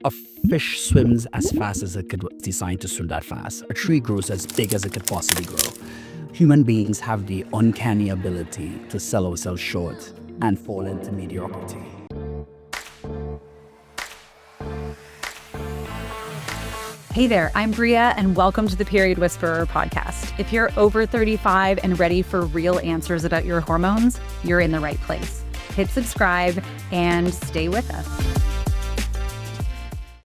A fish swims as fast as it could designed to swim that fast. A tree grows as big as it could possibly grow. Human beings have the uncanny ability to sell ourselves short and fall into mediocrity. Hey there, I'm Bria, and welcome to the Period Whisperer podcast. If you're over 35 and ready for real answers about your hormones, you're in the right place. Hit subscribe and stay with us.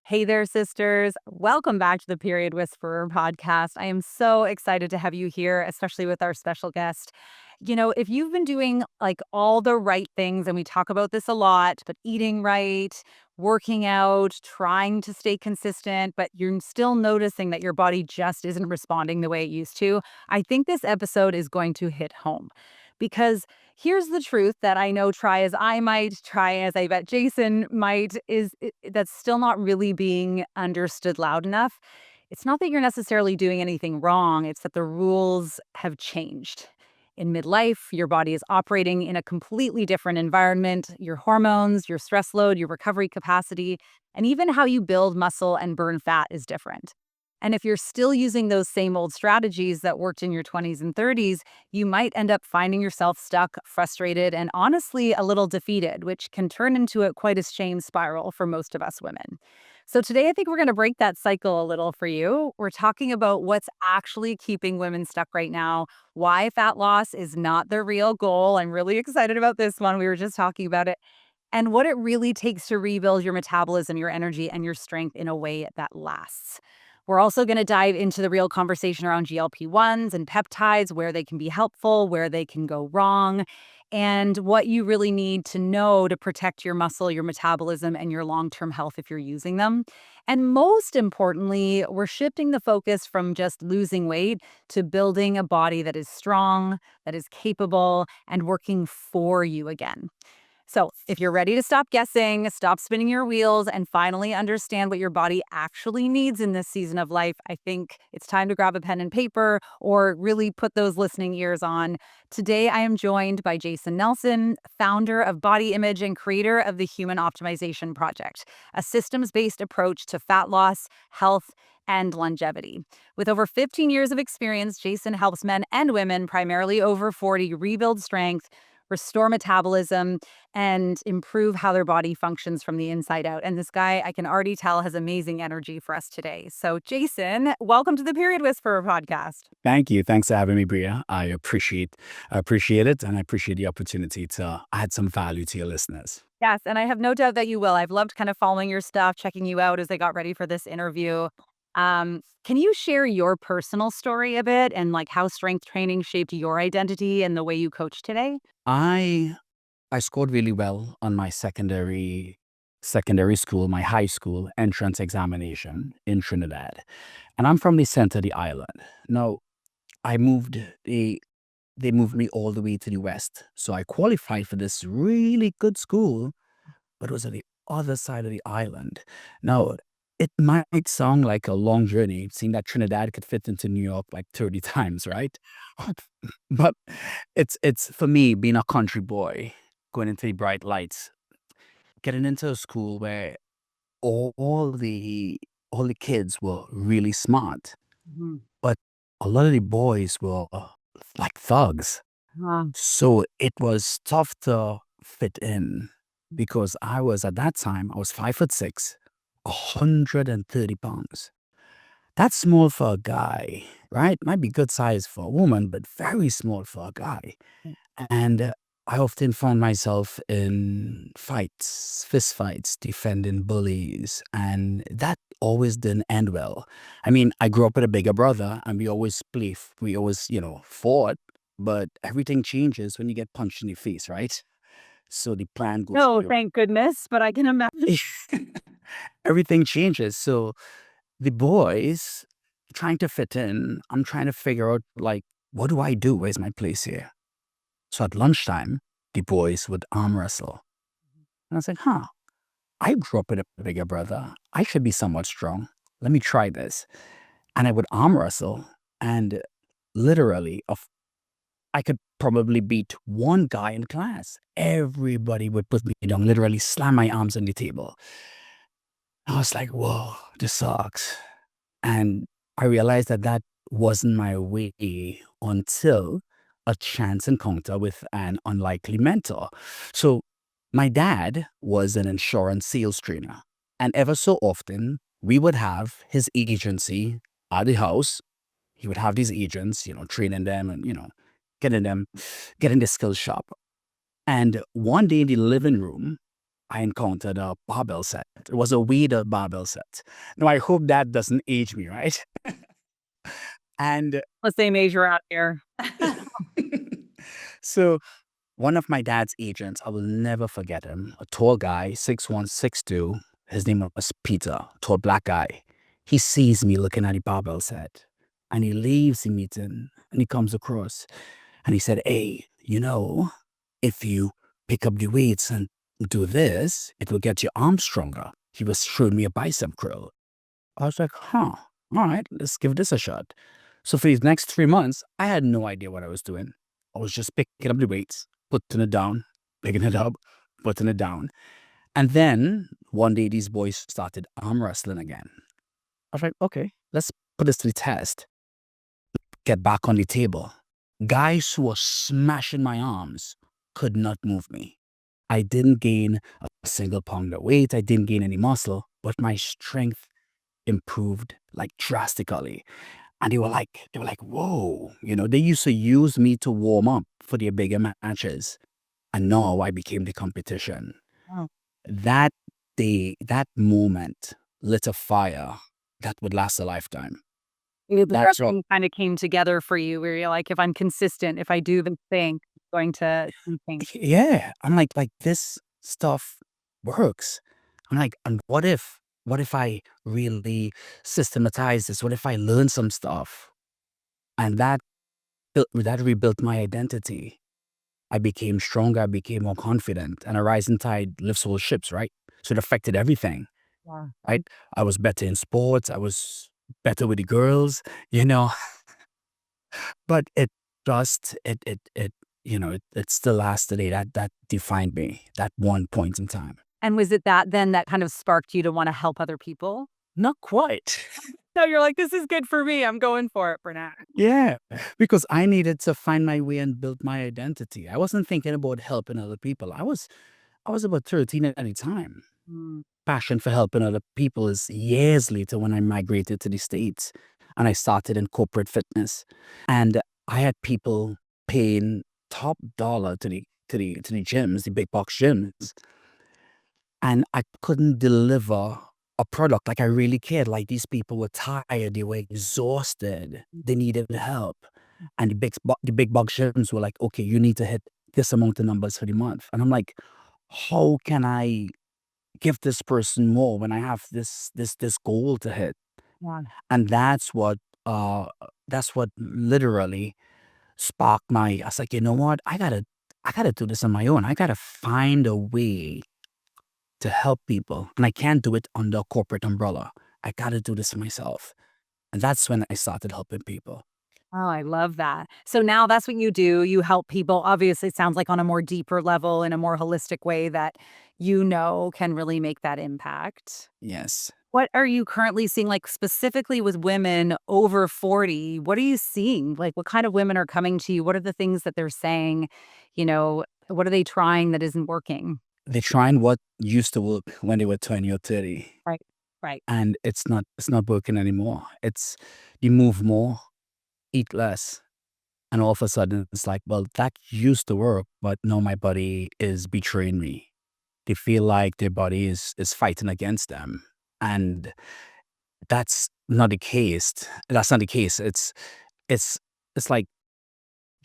Hey there, sisters. Welcome back to the Period Whisperer podcast. I am so excited to have you here, especially with our special guest. You know, if you've been doing like all the right things, and we talk about this a lot, but eating right, working out, trying to stay consistent, but you're still noticing that your body just isn't responding the way it used to, I think this episode is going to hit home. Because here's the truth that I know try as I might, try as I bet Jason might, that's still not really being understood loud enough. It's not that you're necessarily doing anything wrong, it's that the rules have changed. In midlife, your body is operating in a completely different environment. Your hormones, your stress load, your recovery capacity, and even how you build muscle and burn fat is different. And if you're still using those same old strategies that worked in your 20s and 30s, you might end up finding yourself stuck, frustrated, and honestly a little defeated, which can turn into quite a shame spiral for most of us women. So today, I think we're going to break that cycle a little for you. We're talking about what's actually keeping women stuck right now, why fat loss is not the real goal. I'm really excited about this one. We were just talking about it. And what it really takes to rebuild your metabolism, your energy, and your strength in a way that lasts. We're also going to dive into the real conversation around GLP-1s and peptides, where they can be helpful, where they can go wrong, and what you really need to know to protect your muscle, your metabolism, and your long-term health if you're using them. And most importantly, we're shifting the focus from just losing weight to building a body that is strong, that is capable, and working for you again. So if you're ready to stop guessing, stop spinning your wheels, and finally understand what your body actually needs in this season of life, I think it's time to grab a pen and paper or really put those listening ears on. Today, I am joined by Jason Nelson, founder of Body Image and creator of the Human Optimization Project, a systems-based approach to fat loss, health, and longevity. With over 15 years of experience, Jason helps men and women, primarily over 40, rebuild strength, restore metabolism, and improve how their body functions from the inside out. And this guy, I can already tell, has amazing energy for us today. So Jason, welcome to the Period Whisperer podcast. Thank you. Thanks for having me, Bria. I appreciate it, and I appreciate the opportunity to add some value to your listeners. Yes, and I have no doubt that you will. I've loved kind of following your stuff, checking you out as I got ready for this interview. Can you share your personal story a bit and like how strength training shaped your identity and the way you coach today? I I scored really well on my secondary school, my high school entrance examination in Trinidad, and I'm from the center of the island. Now, I moved they moved me all the way to the west, so I qualified for this really good school, but it was on the other side of the island. Now, it might sound like a long journey, seeing that Trinidad could fit into New York like 30 times, right? But it's for me, being a country boy, going into the bright lights, getting into a school where all, all the all the kids were really smart, Mhm. but a lot of the boys were like thugs. Ah, So it was tough to fit in because I was at that time, I was 5'6", 130 pounds. That's small for a guy, right? Might be good size for a woman, but very small for a guy. And I often found myself in fights, fist fights, defending bullies, and that always didn't end well. I mean, I grew up with a bigger brother, and we always, fought, but everything changes when you get punched in the face, right? So the plan goes, no, thank goodness, but I can imagine. everything changes. So the boys trying to fit in, I'm trying to figure out, like, what do I do? Where's my place here? So at lunchtime, the boys would arm wrestle. And I was like, I grew up with a bigger brother. I should be somewhat strong. Let me try this. And I would arm wrestle. And literally, I could probably beat one guy in class. Everybody would put me down, literally slam my arms on the table. I was like, whoa, this sucks. And I realized that that wasn't my way until a chance encounter with an unlikely mentor. So, my dad was an insurance sales trainer. And ever so often, we would have his agency at the house. He would have these agents, training them and, getting them, getting the skills sharp. And one day in the living room, I encountered a barbell set. It was a weighted barbell set. Now, I hope that doesn't age me, right? And The same age you're out here. so one of my dad's agents, I will never forget him, a tall guy, 6'1", 6'2". His name was Peter, tall black guy. He sees me looking at the barbell set and he leaves the meeting and he comes across and he said, hey, if you pick up the weights and do this, it will get your arms stronger. He was showing me a bicep curl. I was like, huh, all right, let's give this a shot. So for these next 3 months, I had no idea what I was doing. I was just picking up the weights, putting it down, picking it up, putting it down. And then one day these boys started arm wrestling again. I was like, okay, let's put this to the test. Get back on the table. Guys who were smashing my arms could not move me. I didn't gain a single pound of weight. I didn't gain any muscle, but my strength improved like drastically. And they were like, whoa, they used to use me to warm up for their bigger matches. And now I became the competition. Wow. That day, that moment lit a fire that would last a lifetime. That's what, Everything kind of came together for you where you're like, if I'm consistent, if I do the thing, it's going to see things. yeah. I'm like this stuff works. I'm like, and what if I really systematize this? What if I learn some stuff? And that rebuilt my identity. I became stronger, I became more confident, and a rising tide lifts all ships, right? So it affected everything, Yeah. right? I was better in sports, I was better with the girls, you know, but it just, it still lasts today. That defined me, that one point in time. And was it that then that kind of sparked you to want to help other people? Not quite. No, you're like, this is good for me. I'm going for it for now. Yeah, because I needed to find my way and build my identity. I wasn't thinking about helping other people. I was about 13 at the time. Mm, Passion for helping other people is years later when I migrated to the States and I started in corporate fitness. And I had people paying top dollar to the gyms, the big box gyms, and I couldn't deliver a product like I really cared. Like these people were tired, they were exhausted, they needed help. And the big box gyms were like, okay, you need to hit this amount of numbers for the month. And I'm like, how can I give this person more when I have this goal to hit? yeah. And that's what literally sparked I was like, you know what? I gotta do this on my own. I gotta find a way to help people. And I can't do it under a corporate umbrella. I gotta do this for myself. And that's when I started helping people. Oh, I love that. So now that's what you do. You help people. Obviously, it sounds like on a more deeper level, in a more holistic way that can really make that impact. Yes. What are you currently seeing, like, specifically with women over 40? What are you seeing? Like, what kind of women are coming to you? What are the things that they're saying? What are they trying that isn't working? They trying what used to work when they were 20 or 30. Right. Right. And it's not working anymore. It's you move more, eat less. And all of a sudden it's like, well, that used to work, but no, my body is betraying me. They feel like their body is fighting against them. And that's not the case. That's not the case. It's it's like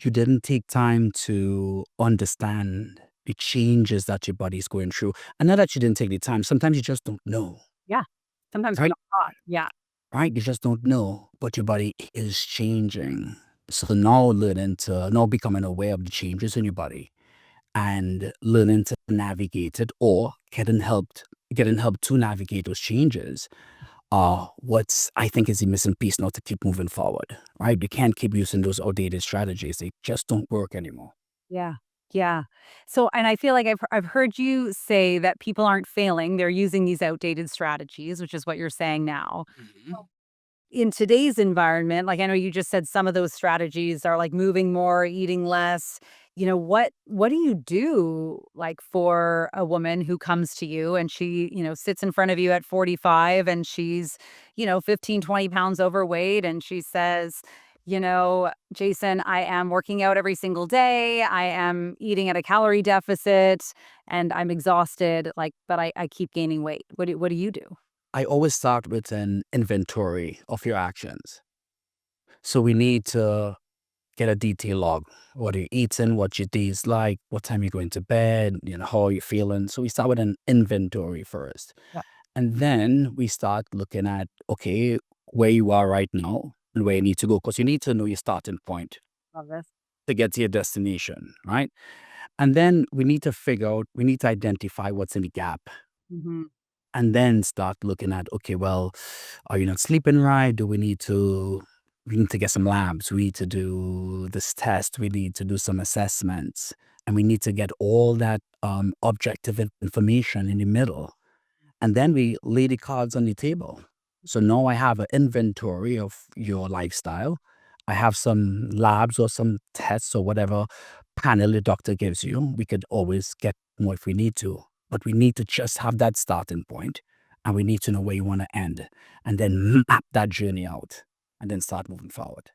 you didn't take time to understand the changes that your body's going through. And not that you didn't take the time. Sometimes you just don't know. Yeah. Sometimes we're Right? not taught. Yeah. Right? You just don't know. But your body is changing. So now becoming aware of the changes in your body and learning to navigate it or getting help to navigate those changes are what's I think is the missing piece now to keep moving forward. Right? You can't keep using those outdated strategies. They just don't work anymore. Yeah. Yeah. So, and I feel like I've heard you say that people aren't failing; they're using these outdated strategies, which is what you're saying now. Mhm. In today's environment, like I know you just said some of those strategies are like moving more, eating less. What do you do like for a woman who comes to you and she, sits in front of you at 45 and she's, 15, 20 pounds overweight and she says, Jason, I am working out every single day. I am eating at a calorie deficit and I'm exhausted, like, but I keep gaining weight. What do you do? I always start with an inventory of your actions. So we need to get a detailed log. What are you eating? What your day is like? What time you going to bed? How are you feeling? So we start with an inventory first. Yeah. And then we start looking at, okay, where you are right now and where you need to go. Because you need to know your starting point Love this. to get to your destination, right? And then we need to identify what's in the gap Mhm. and then start looking at, okay, well, are you not sleeping right? We need to get some labs. We need to do this test. We need to do some assessments. And we need to get all that objective information in the middle. And then we lay the cards on the table. So now I have an inventory of your lifestyle. I have some labs or some tests or whatever panel the doctor gives you. We could always get more if we need to, but we need to just have that starting point and we need to know where you want to end and then map that journey out and then start moving forward.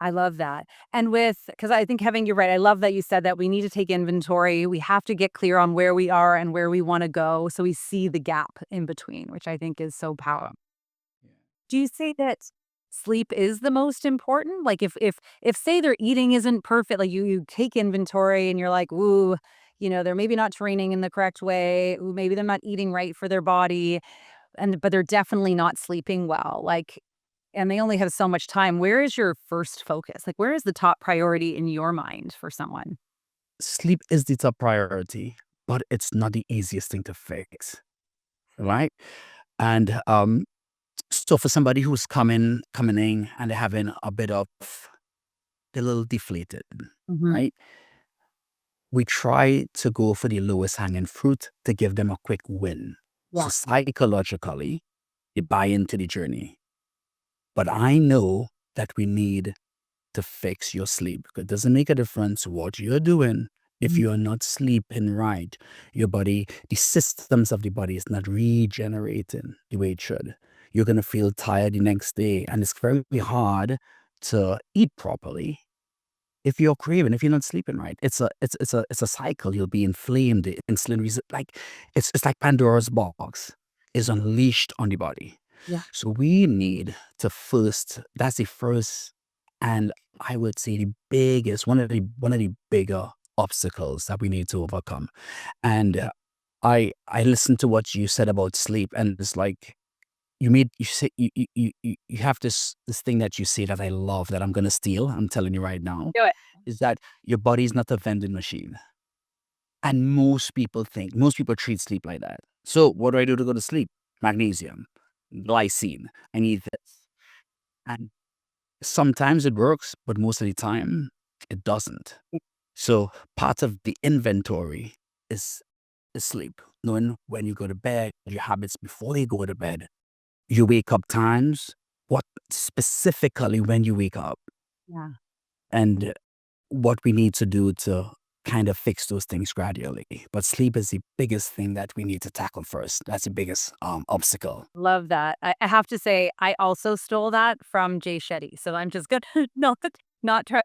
I love that. And because I think Kevin, you're right. I love that you said that we need to take inventory. We have to get clear on where we are and where we want to go so we see the gap in between, which I think is so powerful. Do you say that sleep is the most important? Like if say their eating isn't perfect, like you take inventory and you're like, "Ooh, they're maybe not training in the correct way. Ooh, maybe they're not eating right for their body, but they're definitely not sleeping well." Like, and they only have so much time. Where is your first focus? Like, where is the top priority in your mind for someone? Sleep is the top priority, but it's not the easiest thing to fix, right? And so for somebody who's coming in and they're having a bit of they're a little deflated, Mhm. right? We try to go for the lowest hanging fruit to give them a quick win. So Yeah. psychologically, you buy into the journey. But I know that we need to fix your sleep. It doesn't make a difference what you're doing if Mhm. you're not sleeping right. Your body, the systems of the body is not regenerating the way it should. You're gonna feel tired the next day, and it's very hard to eat properly if you're craving, if you're not sleeping right. It's a cycle. You'll be inflamed. The insulin like it's like Pandora's box is unleashed on the body. Yeah. So we need to first, that's the first, and I would say the biggest, one of the bigger obstacles that we need to overcome. And I listened to what you said about sleep, and it's like you say you have this thing that you say that I love that I'm gonna steal. I'm telling you right now, Do it. is that your body is not a vending machine. And most people treat sleep like that. So what do I do to go to sleep? Magnesium, glycine. I need this. And sometimes it works, but most of the time it doesn't. So part of the inventory is sleep. Knowing when you go to bed, your habits before you go to bed, your wake up times, what specifically when you wake up, Yeah. and what we need to do to kind of fix those things gradually. But sleep is the biggest thing that we need to tackle first. That's the biggest obstacle. Love that. I have to say, I also stole that from Jay Shetty. So I'm just gonna not try to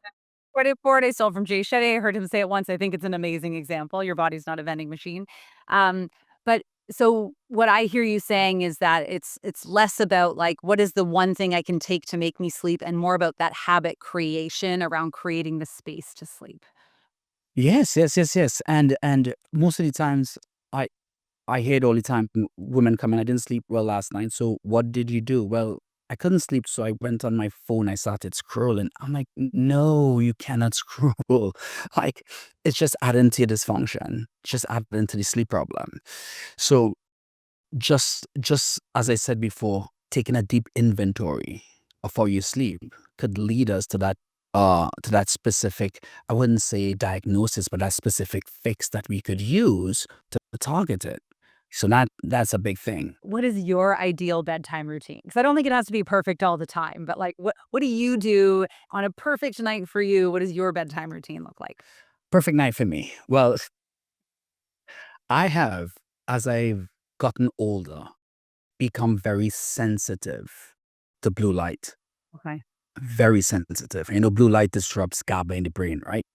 put it forward. I stole from Jay Shetty. I heard him say it once. I think it's an amazing example. Your body's not a vending machine. But so what I hear you saying is that it's less about like what is the one thing I can take to make me sleep and more about that habit creation around creating the space to sleep. Yes, yes, yes, yes. And most of the times I I hear it all the time. Women come in, I didn't sleep well last night. So what did you do? Well, I couldn't sleep, so I went on my phone. I started scrolling. I'm like, no, you cannot scroll. Like, it's just adding to your dysfunction, just adding to the sleep problem. So just as I said before, taking a deep inventory of how you sleep could lead us to that to that specific, I wouldn't say diagnosis, but that specific fix that we could use to target it. So that's a big thing. What is your ideal bedtime routine? Because I don't think it has to be perfect all the time, but like what do you do on a perfect night for you? What does your bedtime routine look like? Perfect night for me. Well, I have, as I've gotten older, become very sensitive to blue light. Okay. Very sensitive. Blue light disrupts GABA in the brain, right?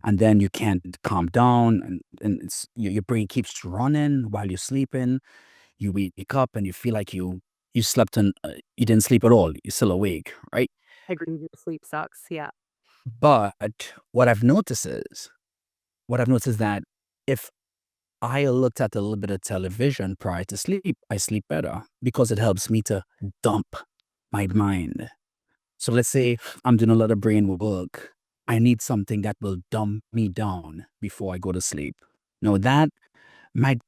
And then you can't calm down, and your brain keeps running while you're sleeping. You wake up and you feel like you slept and you didn't sleep at all. You're still awake, right? I agree. Your sleep sucks. Yeah. But what I've noticed is that if I looked at a little bit of television prior to sleep, I sleep better because it helps me to dump my mind. So let's say I'm doing a lot of brain work. I need something that will dump me down before I go to sleep. Now that might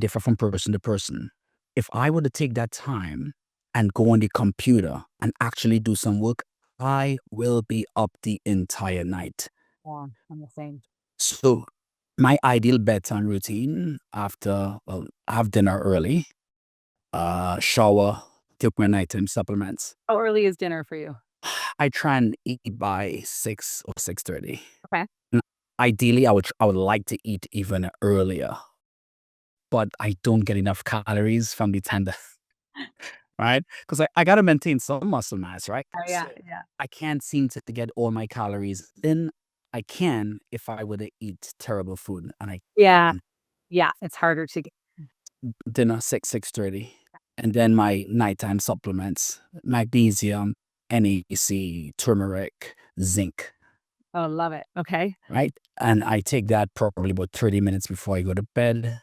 differ from person to person. If I were to take that time and go on the computer and actually do some work, I will be up the entire night. Yeah. I'm the same. So my ideal bedtime routine after, well, I have dinner early, shower, take my nighttime supplements. How early is dinner for you? I try and eat by 6 or 6:30. Okay. And ideally, I would like to eat even earlier, but I don't get enough calories from the time that right? Because I gotta maintain some muscle mass, right? Oh yeah. So Yeah. I can't seem to get all my calories in. I can if I were to eat terrible food, and I Yeah. can. Yeah. It's harder to get. Dinner 6:30, and then my nighttime supplements: magnesium, NAC, turmeric, zinc. Oh, love it. Okay. Right? And I take that probably about 30 minutes before I go to bed.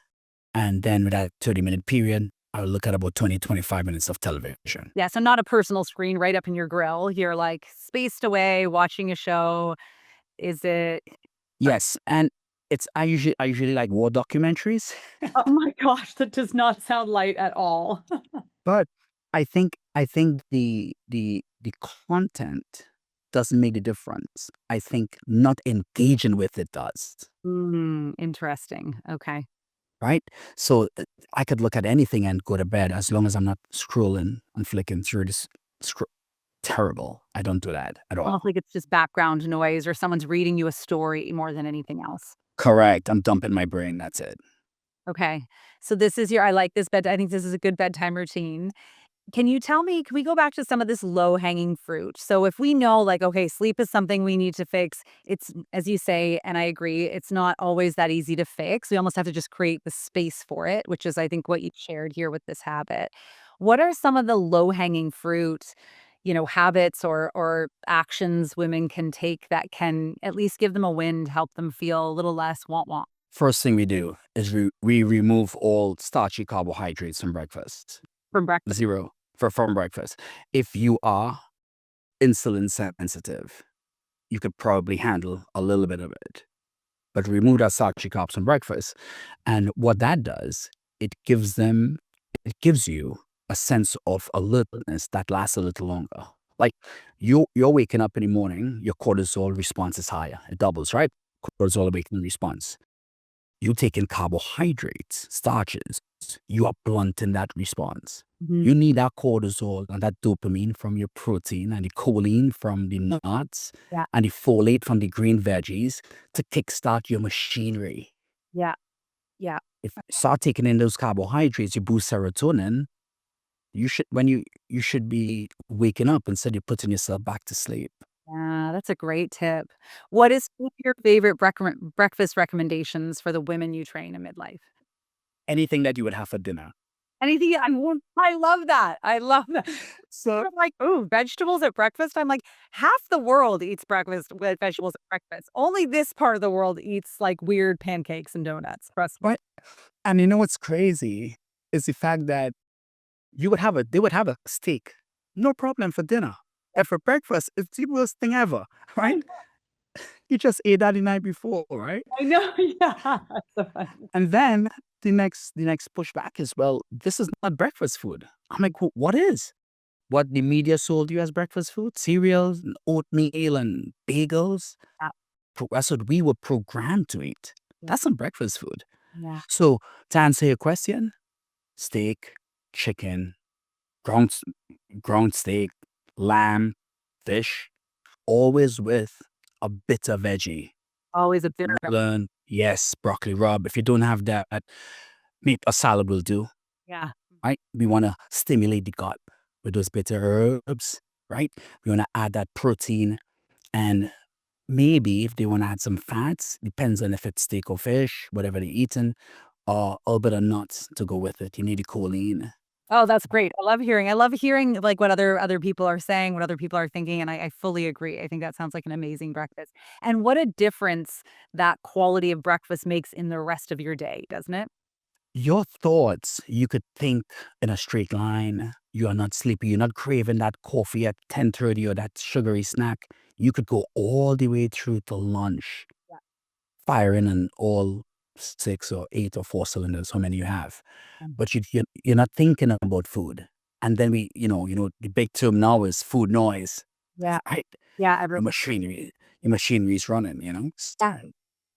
And then with that 30-minute period, I'll look at about 20-25 minutes of television. Yeah. So not a personal screen right up in your grill. You're like spaced away watching a show. Is it? Yes. And I usually like war documentaries, Oh my gosh, that does not sound light at all. but I think the content doesn't make the difference. I think not engaging with it does. Interesting. Okay. Right? So I could look at anything and go to bed as long as I'm not scrolling and flicking through this. Terrible. I don't do that at Almost all. like it's just background noise or someone's reading you a story more than anything else. Correct. I'm dumping my brain. That's it. Okay. So this is your I like this bed I think this is a good bedtime routine. Can we go back to some of this low-hanging fruit? So if we know, like, okay, sleep is something we need to fix, it's as you say, and I agree, it's not always that easy to fix. We almost have to just create the space for it, which is, I think, what you shared here with this habit. What are some of the low-hanging fruit, habits or actions women can take that can at least give them a win to help them feel a little less want? First thing we do is we remove all starchy carbohydrates from breakfast. From breakfast? Zero from breakfast. If you are insulin sensitive, you could probably handle a little bit of it. But remove that starchy carbs from breakfast. And what that does, it gives you a sense of alertness that lasts a little longer. Like you're waking up in the morning, your cortisol response is higher. It doubles, right? Cortisol awakening response. You take in carbohydrates, starches, you are blunting that response. Mhm. You need that cortisol and that dopamine from your protein and the choline from the nuts Yeah, and the folate from the green veggies to kickstart your machinery. yeah, yeah. If you start taking in those carbohydrates, you boost serotonin. You should be waking up instead of putting yourself back to sleep. Yeah, that's a great tip. What is one of your favorite breakfast recommendations for the women you train in midlife? Anything that you would have for dinner. Anything I love that. I love that. So I'm like, "Ooh, vegetables at breakfast?" I'm like, half the world eats breakfast with vegetables at breakfast. Only this part of the world eats, like, weird pancakes and donuts, trust me. but and you know what's crazy is the fact that they would have a steak, no problem for dinner. And for breakfast, it's the worst thing ever, I right? You just ate that the night before, right? I know, yeah. That's so funny. And then the next pushback is, well, this is not breakfast food. I'm like, "What is?" what the media sold you as breakfast food, cereals and oatmeal and bagels. Yeah. That's what we were programmed to eat. Yeah. That's not breakfast food. Yeah. So to answer your question, steak, chicken, ground ground steak, lamb, fish, always with a bit of veggie. Always a bitter. Learn, yes, broccoli rub. If you don't have that, maybe a salad will do. Yeah. Right? We want to stimulate the gut with those bitter herbs, right? We want to add that protein, and maybe if they want to add some fats, depends on if it's steak or fish, whatever they're eating, or a little bit of nuts to go with it. You need the choline. Oh, that's great. I love hearing, like, what other people are saying, what other people are thinking, and I fully agree. I think that sounds like an amazing breakfast. And what a difference that quality of breakfast makes in the rest of your day, doesn't it? Your thoughts, you could think in a straight line. You are not sleepy. You're not craving that coffee at 10:30 or that sugary snack. You could go all the way through to lunch, Yeah. firing on all 6 or 8 or 4 cylinders, how many you have. Um, But you're not thinking about food. And then the big term now is food noise, Yeah. right? Yeah, Your machinery is running,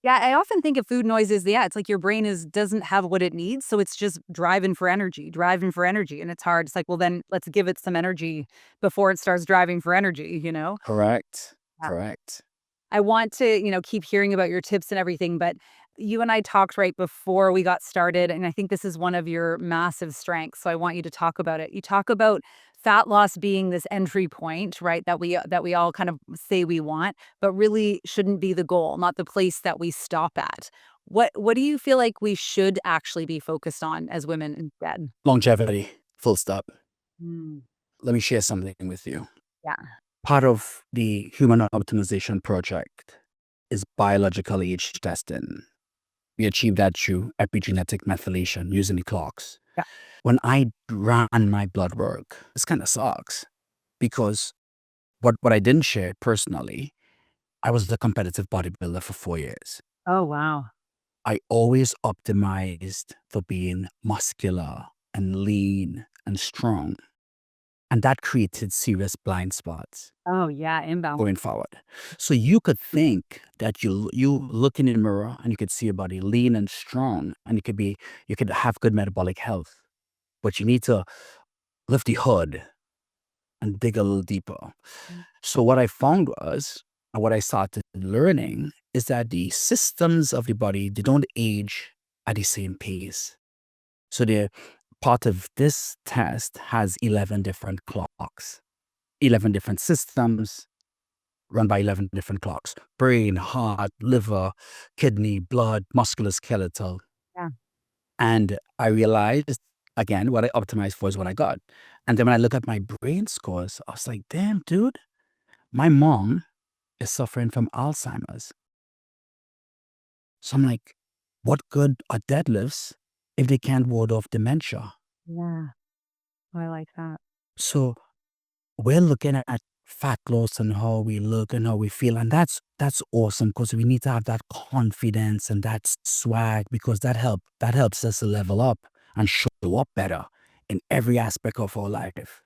Yeah, I often think of food noises, yeah, it's like your brain doesn't have what it needs, so it's just driving for energy, and it's hard. It's like, well, then let's give it some energy before it starts driving for energy, you know? Correct. Yeah. Correct. I want to, keep hearing about your tips and everything, but you and I talked right before we got started, and I think this is one of your massive strengths. So I want you to talk about it. You talk about fat loss being this entry point, right? That we all kind of say we want, but really shouldn't be the goal, not the place that we stop at. What do you feel like we should actually be focused on as women instead? Longevity. Full stop. Mm, Let me share something with you. yeah. Part of the human optimization project is biological age testing. We achieve that through epigenetic methylation using the clocks. Yeah. When I ran my blood work, this kind of sucks because what I didn't share personally, I was a competitive bodybuilder for 4 years. Oh, wow. I always optimized for being muscular and lean and strong. And that created serious blind spots Oh, yeah, inbound. going forward. So you could think that you look in the mirror and you could see your body lean and strong, and you could have good metabolic health, but you need to lift the hood and dig a little deeper. So what I found was, and what I started learning, is that the systems of the body, they don't age at the same pace. So the part of this test has 11 different clocks, 11 different systems run by 11 different clocks: brain, heart, liver, kidney, blood, musculoskeletal. Yeah. And I realized, again, what I optimized for is what I got. And then when I look at my brain scores, I was like, damn, dude, my mom is suffering from Alzheimer's. So I'm like, what good are deadlifts if they can't ward off dementia? Yeah. I like that. So we're looking at fat loss and how we look and how we feel, and that's awesome because we need to have that confidence and that swag, because that helps us to level up and show up better in every aspect of our life.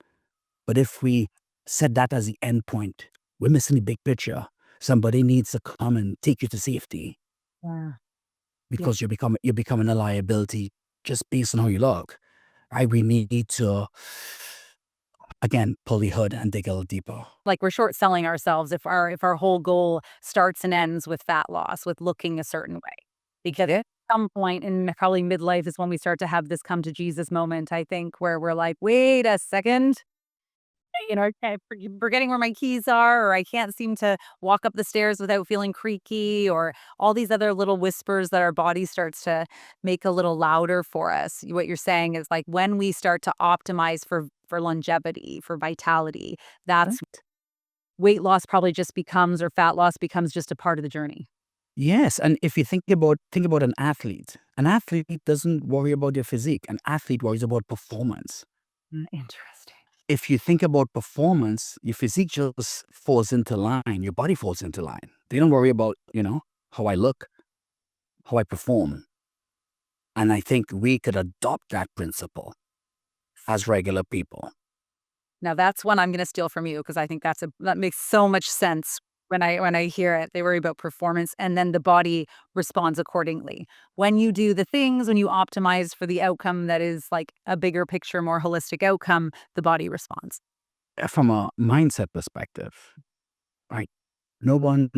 But if we set that as the end point, we're missing the big picture. Somebody needs to come and take you to safety Yeah. Yeah. because you're becoming a liability just based on how you look. Right? We need to, again, pull the hood and dig a little deeper. Like, we're short selling ourselves if our whole goal starts and ends with fat loss, with looking a certain way. Because at some point in probably midlife is when we start to have this come to Jesus moment, I think, where we're like, wait a second, forgetting where my keys are, or I can't seem to walk up the stairs without feeling creaky, or all these other little whispers that our body starts to make a little louder for us. What you're saying is, like, when we start to optimize for longevity, for vitality, that's weight loss probably just becomes, or fat loss becomes, just a part of the journey. Yes, and if you think about an athlete doesn't worry about their physique. An athlete worries about performance. Interesting. If you think about performance, your physique just falls into line. Your body falls into line. They don't worry about, how I look, how I perform. And I think we could adopt that principle as regular people. Now that's one I'm gonna steal from you because I think that makes so much sense when I hear it. They worry about performance and then the body responds accordingly. When you do the things, when you optimize for the outcome that is like a bigger picture, more holistic outcome, the body responds. From a mindset perspective, right? No one,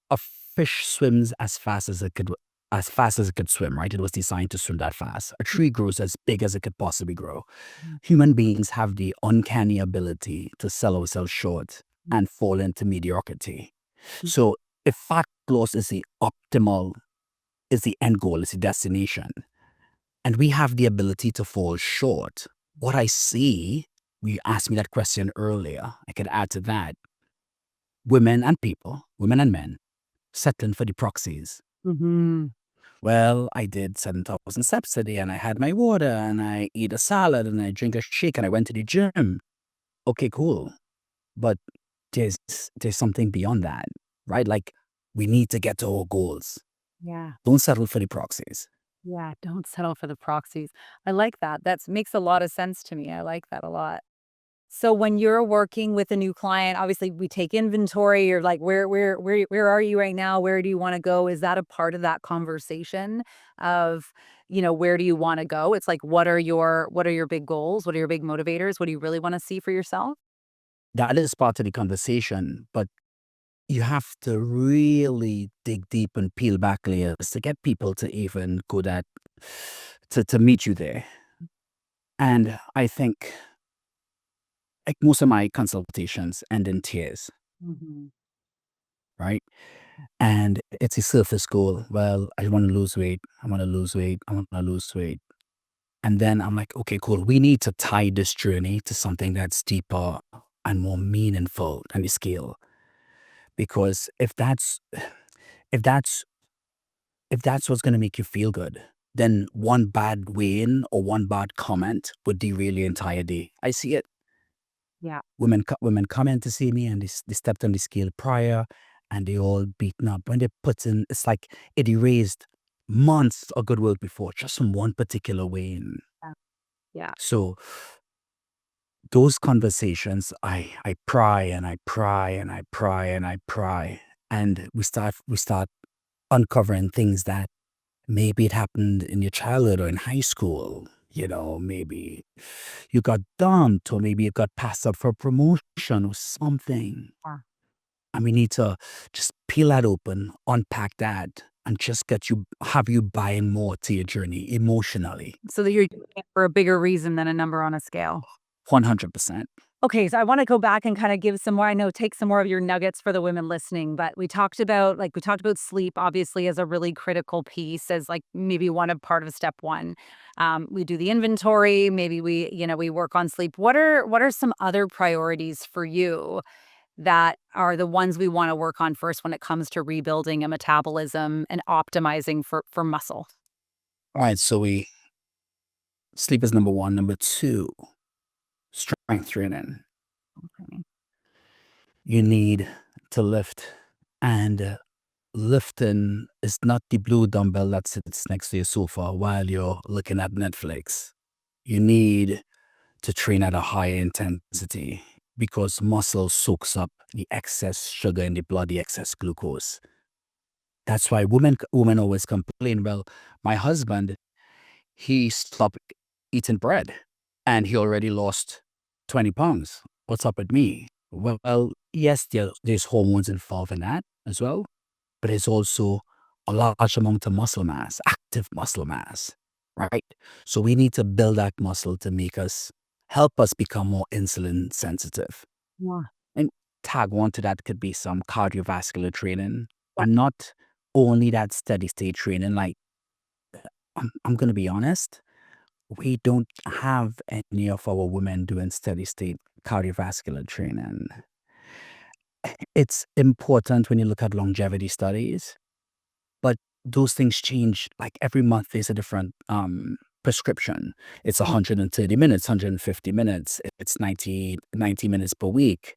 a fish swims as fast as it could swim, right? It was designed to swim that fast. A tree grows as big as it could possibly grow. Mhm. Human beings have the uncanny ability to sell ourselves short and fall into mediocrity. So if fat loss is the optimal, is the end goal, is the destination, and we have the ability to fall short, what I see, you asked me that question earlier, I could add to that, women and men, settling for the proxies. Mhm. Well, I did 7,000 steps today and I had my water and I eat a salad and I drink a shake and I went to the gym. Okay, cool. But there's there's something beyond that, right? Like we need to get to our goals. Yeah. Don't settle for the proxies. Yeah, don't settle for the proxies. I like that. That makes a lot of sense to me. I like that a lot. So when you're working with a new client, obviously we take inventory. You're like, where are you right now? Where do you want to go? Is that a part of that conversation of, where do you want to go? It's like, what are your big goals? What are your big motivators? What do you really want to see for yourself? That is part of the conversation, but you have to really dig deep and peel back layers to get people to even go that to meet you there. And I think like most of my consultations end in tears, Mhm. right? And it's a surface goal. Well, I want to lose weight. I want to lose weight. I want to lose weight. And then I'm like, okay, cool. We need to tie this journey to something that's deeper and more meaningful than the scale. Because if that's if that's what's going to make you feel good, then one bad win or one bad comment would derail your entire day. I see it. Yeah. Women come in to see me and they stepped on the scale prior and they all beaten up. When they put in, it's like it erased months of good work before just from one particular win. Yeah. Yeah. So those conversations, I pry and I pry and I pry and I pry, and we start uncovering things that maybe it happened in your childhood or in high school. Maybe you got dumped, or maybe you got passed up for promotion or something. Yeah. And we need to just peel that open, unpack that, and just have you buying more to your journey emotionally. So that you're doing it for a bigger reason than a number on a scale. 100%. Okay, so I wanna go back and kinda give some more I know take some more of your nuggets for the women listening, but we talked about sleep obviously as a really critical piece as, like, maybe one of part of step 1. We do the inventory, maybe we work on sleep. What are some other priorities for you that are the ones we wanna work on first when it comes to rebuilding a metabolism and optimizing for muscle? All right, so we sleep is number one. Number two, strength training. Okay. You need to lift, and lifting is not the blue dumbbell that sits next to your sofa while you're looking at Netflix. You need to train at a higher intensity because muscle soaks up the excess sugar in the blood, the excess glucose. That's why women always complain. Well, my husband, he stopped eating bread and he already lost 20 pounds. What's up with me? Well, yes, there's hormones involved in that as well, but it's also a large amount of muscle mass, active muscle mass, right? So we need to build that muscle to help us become more insulin sensitive. Yeah. And tag on to that could be some cardiovascular training, and not only that steady state training. Like, I'm going to be honest, we don't have any of our women doing steady state cardiovascular training. It's important when you look at longevity studies, but those things change. Like every month, there's a different prescription. It's 130 minutes, 150 minutes. It's 90 minutes per week.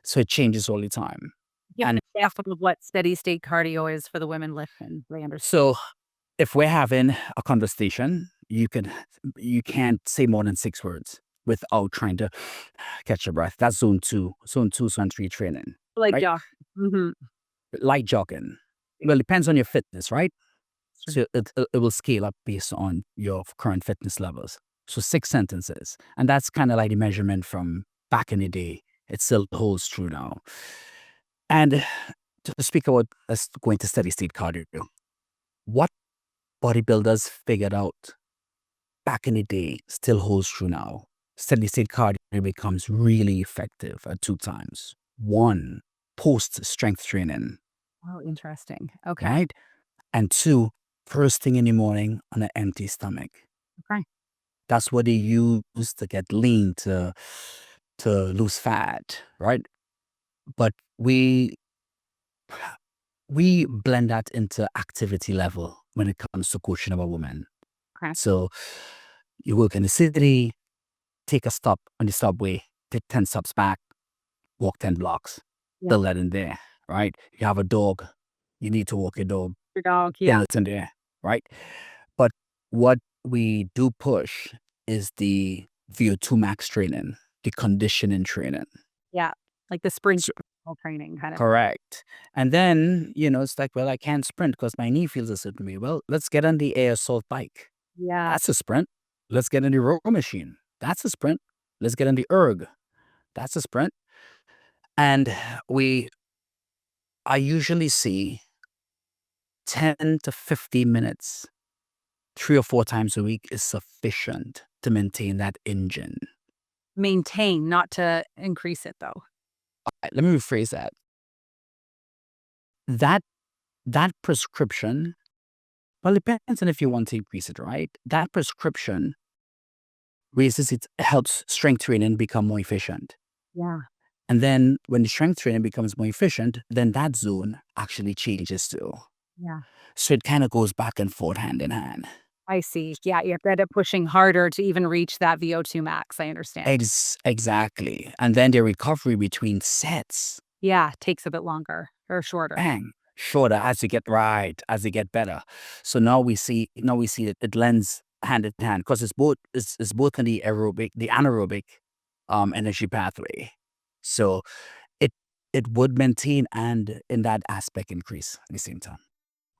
So it changes all the time. Give an And example of what steady state cardio is for the women listening. They understand. so if we're having a conversation, you can't say more than 6 words. without trying to catch your breath. That's zone 2. Zone 2, zone 3 training, Like right? jog. Mhm. Light jogging. Well, it depends on your fitness, right? So it will scale up based on your current fitness levels. So 6 sentences. And that's kind of like the measurement from back in the day. It still holds true now. And to speak about us going to steady state cardio, what bodybuilders figured out back in the day still holds true now. Steady state cardio becomes really effective at 2 times. One, post strength training, Oh, interesting. Okay. right? And 2, first thing in the morning on an empty stomach. Okay. That's what they use to get lean, to lose fat, right? But we blend that into activity level when it comes to coaching of a woman. Okay. So you work in the city, take a stop on the subway, take 10 steps back, walk 10 blocks, Yeah. build that in there, right? You have a dog, you need to walk your dog, Your dog. Yeah. build it in there, right? But what we do push is the VO2 Max training, the conditioning training. Yeah. Like the sprint So, training kind of. correct. And then, it's like, well, I can't sprint because my knee feels a certain way. Well, let's get on the air assault bike. Yeah. That's a sprint. Let's get in the row machine. That's a sprint. Let's get in the erg. That's a sprint. And I usually see 10 to 15 minutes, 3 or 4 times a week is sufficient to maintain that engine. Maintain, not to increase it though. Let me rephrase that. That prescription, well, it depends on if you want to increase it, right? That prescription helps strength training become more efficient. Yeah. And then when the strength training becomes more efficient, then that zone actually changes too. Yeah. So it kind of goes back and forth hand in hand. I see. Yeah. You have to end up pushing harder to even reach that VO2 max. I understand. Exactly. And then the recovery between sets, Yeah. Takes a bit longer or shorter. bang, shorter as you get better. So now we see that it lends hand in hand because it's both in the anaerobic energy pathway. So it it would maintain and in that aspect increase at the same time.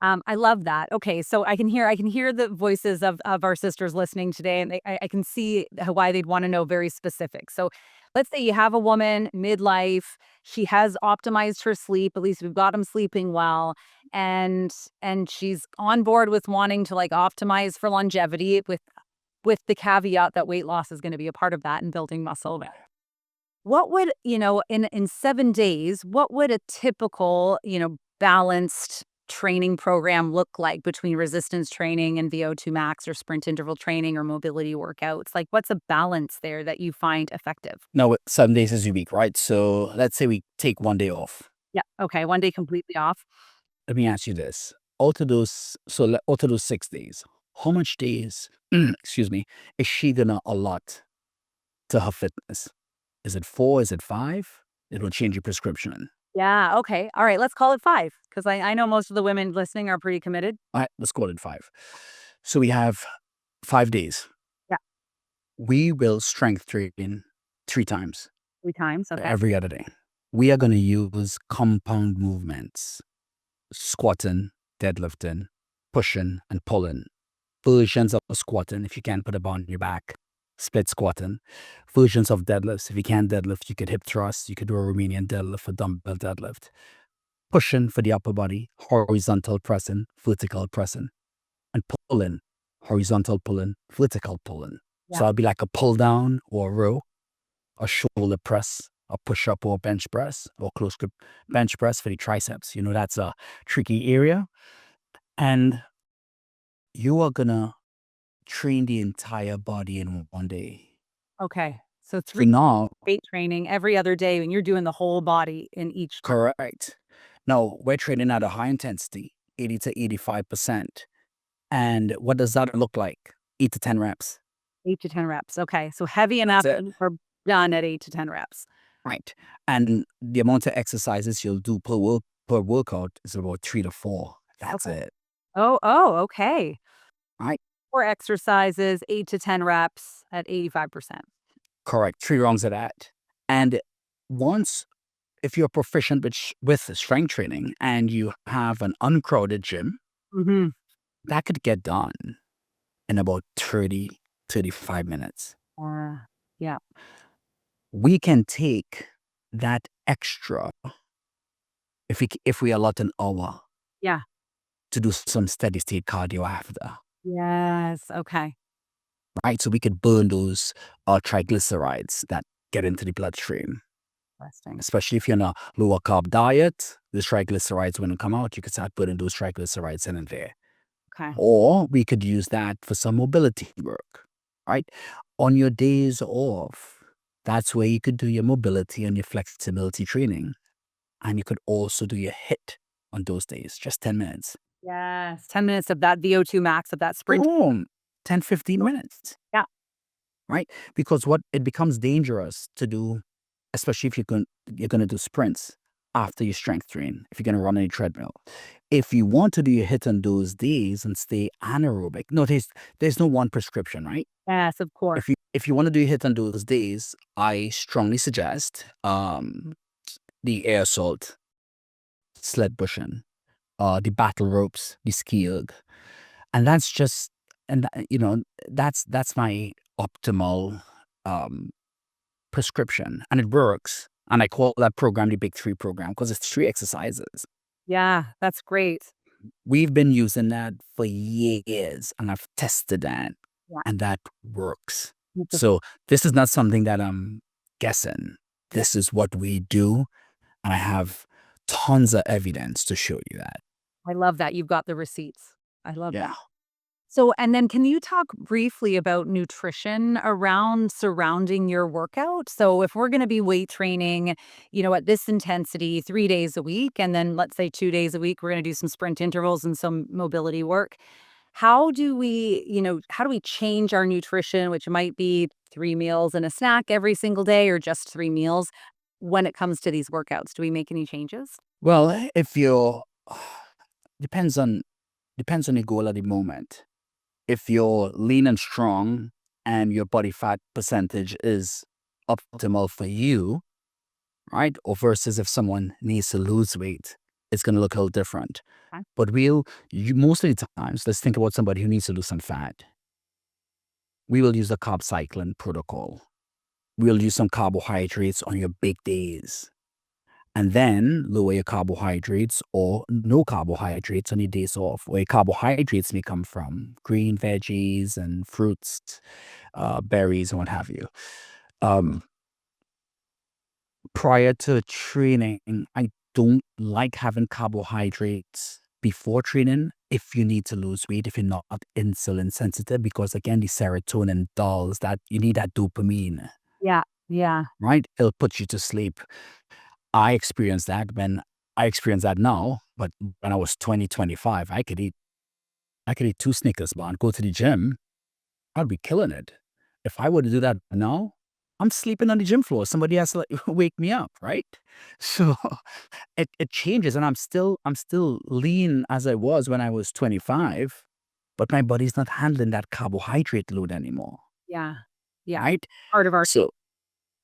I love that. Okay, so I can hear the voices of our sisters listening today, and I can see why they'd want to know very specific. So, let's say you have a woman midlife, she has optimized her sleep. At least we've got them sleeping well, and she's on board with wanting to like optimize for longevity with the caveat that weight loss is going to be a part of that and building muscle. What would, in 7 days, what would a typical, balanced training program look like between resistance training and VO2 max or sprint interval training or mobility workouts? Like, what's a balance there that you find effective? Now, 7 days is a week, right? So let's say we take one day off. Yeah. Okay. One day completely off. Let me ask you this: out of those 6 days, how much days, excuse me, is she gonna allot to her fitness? Is it 4? Is it 5? It will change your prescription. Yeah. Okay. All right. Let's call it 5 because I know most of the women listening are pretty committed. All right, let's call it 5. So we have 5 days. Yeah. We will strength train 3 times 3 times. Okay. every other day. We are going to use compound movements: squatting, deadlifting, pushing, and pulling. Versions of squatting, if you can put a bar on your back, split squatting. Versions of deadlifts, if you can't deadlift, you could hip thrust, you could do a Romanian deadlift or dumbbell deadlift. Pushing for the upper body, horizontal pressing, vertical pressing, and pulling, horizontal pulling, vertical pulling. Yeah. So it'll be like a pull down or a row, a shoulder press, a push up or bench press, or close grip bench press for the triceps. That's a tricky area. And you are gonna train the entire body in one day. Okay. So So 3 now, weight training every other day, and you're doing the whole body in each. correct. Now we're training at a high intensity, 80 to 85%. And what does that look like? 8 to 10 reps. 8 to 10 reps. Okay. So heavy enough That's it. for done at 8 to 10 reps. Right. And the amount of exercises you'll do per workout is about 3 to 4. That's Okay. it. Oh, okay. Right. 4 exercises, 8 to 10 reps at 85%. Correct. 3 rounds of that. And once, if you're proficient with strength training and you have an uncrowded gym, Mm-hmm. that could get done in about 35 minutes. Yeah. We can take that extra if we allot an hour Yeah. to do some steady state cardio after, Yes. Okay. right? So we could burn those triglycerides that get into the bloodstream, Interesting. especially if you're on a lower carb diet. The triglycerides, when they come out, you could start putting those triglycerides in and there. Okay. Or we could use that for some mobility work, right? On your days off, that's where you could do your mobility and your flexibility training. And you could also do your HIIT on those days, just 10 minutes. Yes. 10 minutes of that VO2 max of that sprint. Boom, 10, 15 minutes, Yeah. right? Because what it becomes dangerous to do, especially if you're going to do sprints after your strength train, if you're going to run on a treadmill. If you want to do your HIIT on those days and stay anaerobic, no, there's no one prescription, right? Yes, of course. If you want to do your HIIT on those days, I strongly suggest the air assault, sled bushing, the battle ropes, the ski erg. And that's just, and that's my optimal prescription, and it works. And I call that program the Big Three program because it's 3 exercises. Yeah, that's great. We've been using that for years, and I've tested that, Yeah. and that works. It's a- So this is not something that I'm guessing. This is what we do, and I have tons of evidence to show you that. I love that. You've got the receipts. I love that. Yeah. So, and then can you talk briefly about nutrition surrounding your workout? So, if we're going to be weight training, at this intensity 3 days a week, and then let's say 2 days a week, we're going to do some sprint intervals and some mobility work. How do we change our nutrition, which might be 3 meals and a snack every single day or just 3 meals when it comes to these workouts? Do we make any changes? Well, if you're depends on your goal at the moment. If you're lean and strong and your body fat percentage is optimal for you, right? Or versus if someone needs to lose weight, it's going to look a little different. Okay. But most of the times, let's think about somebody who needs to lose some fat. We will use the carb cycling protocol. We'll use some carbohydrates on your big days. And then lower your carbohydrates or no carbohydrates on your days off. Where your carbohydrates may come from green veggies and fruits, berries, and what have you. Prior to training, I don't like having carbohydrates before training if you need to lose weight, if you're not insulin sensitive, because again, the serotonin dulls that you need that dopamine, Yeah. Yeah. right? It'll put you to sleep. I experienced that now, but when I was 20, 25, I could eat 2 Snickers bar and go to the gym. I'd be killing it. If I were to do that now, I'm sleeping on the gym floor. Somebody has to wake me up, right? So it changes, and I'm still lean as I was when I was 25, but my body's not handling that carbohydrate load anymore, Yeah. Yeah. right? Part of So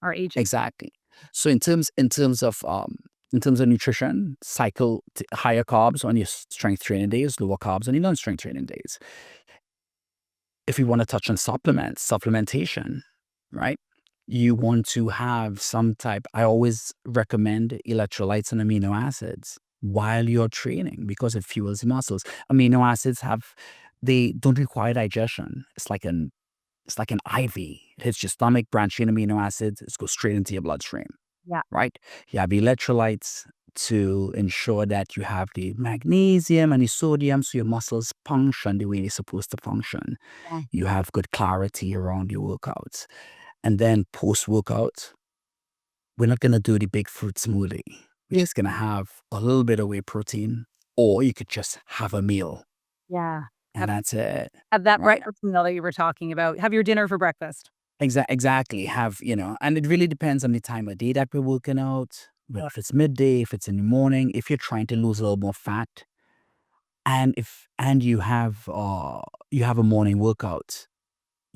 our age. exactly. So in terms of nutrition, cycle higher carbs on your strength training days, lower carbs on your non-strength training days. If you want to touch on supplementation, right? You want to have some type. I always recommend electrolytes and amino acids while you're training because it fuels the muscles. Amino acids they don't require digestion. It's like an IV. It hits your stomach, branching amino acids. It goes straight into your bloodstream. Yeah. Right? You have electrolytes to ensure that you have the magnesium and the sodium so your muscles function the way they're supposed to function. Yeah. You have good clarity around your workouts. And then post-workout, we're not going to do the big fruit smoothie. We're just going to have a little bit of whey protein, or you could just have a meal, Yeah. and that's it. Have that Right. breakfast meal that you were talking about. Have your dinner for breakfast. Exactly. And it really depends on the time of day that we're working out. Well, if it's midday, if it's in the morning, if you're trying to lose a little more fat, and you have a morning workout,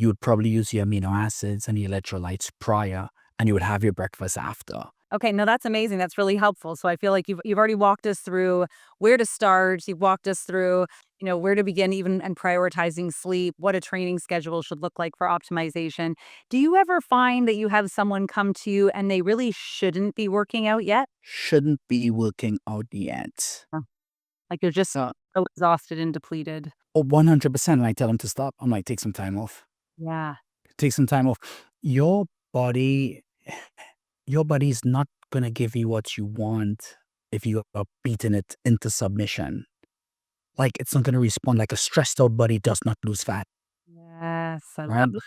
you would probably use your amino acids and your electrolytes prior, and you would have your breakfast after. Okay, no, that's amazing. That's really helpful. So I feel like you've already walked us through where to start. You've walked us through, where to begin even and prioritizing sleep, what a training schedule should look like for optimization. Do you ever find that you have someone come to you and they really shouldn't be working out yet? Shouldn't be working out yet. Huh. Like you're just Uh, so exhausted and depleted. 100%. And I tell them to stop. I'm like, take some time off. Yeah. Take some time off. Your body, your body's not gonna give you what you want if you are beating it into submission. Like it's not gonna respond. Like a stressed out body does not lose fat, Yes. I right? love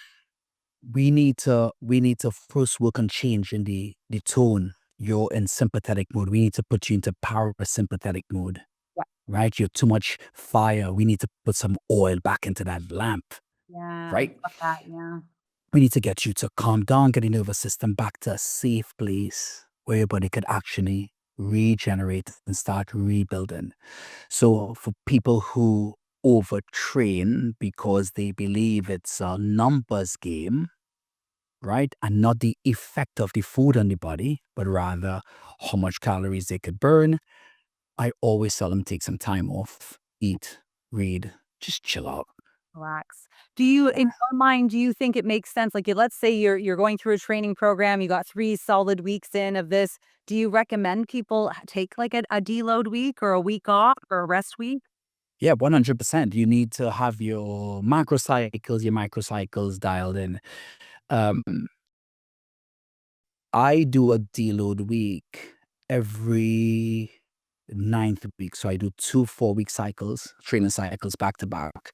We need to first work on change in the tone. You're in sympathetic mode. We need to put you into parasympathetic mode, that. right? You're too much fire. We need to put some oil back into that lamp, Yeah. I right? love that. Yeah. We need to get you to calm down, get your nervous system back to a safe place where your body could actually regenerate and start rebuilding. So for people who overtrain because they believe it's a numbers game, right? And not the effect of the food on the body, but rather how much calories they could burn, I always tell them take some time off, eat, read, just chill out. Relax. Do you in your mind, do you think it makes sense? Like, let's say you're going through a training program, you got 3 solid weeks in of this. Do you recommend people take, like, a deload week or a week off or a rest week? Yeah, 100%. You need to have your microcycles dialed in. Um, I do a deload week every ninth week. So I do 2 4-week cycles, training cycles back to back.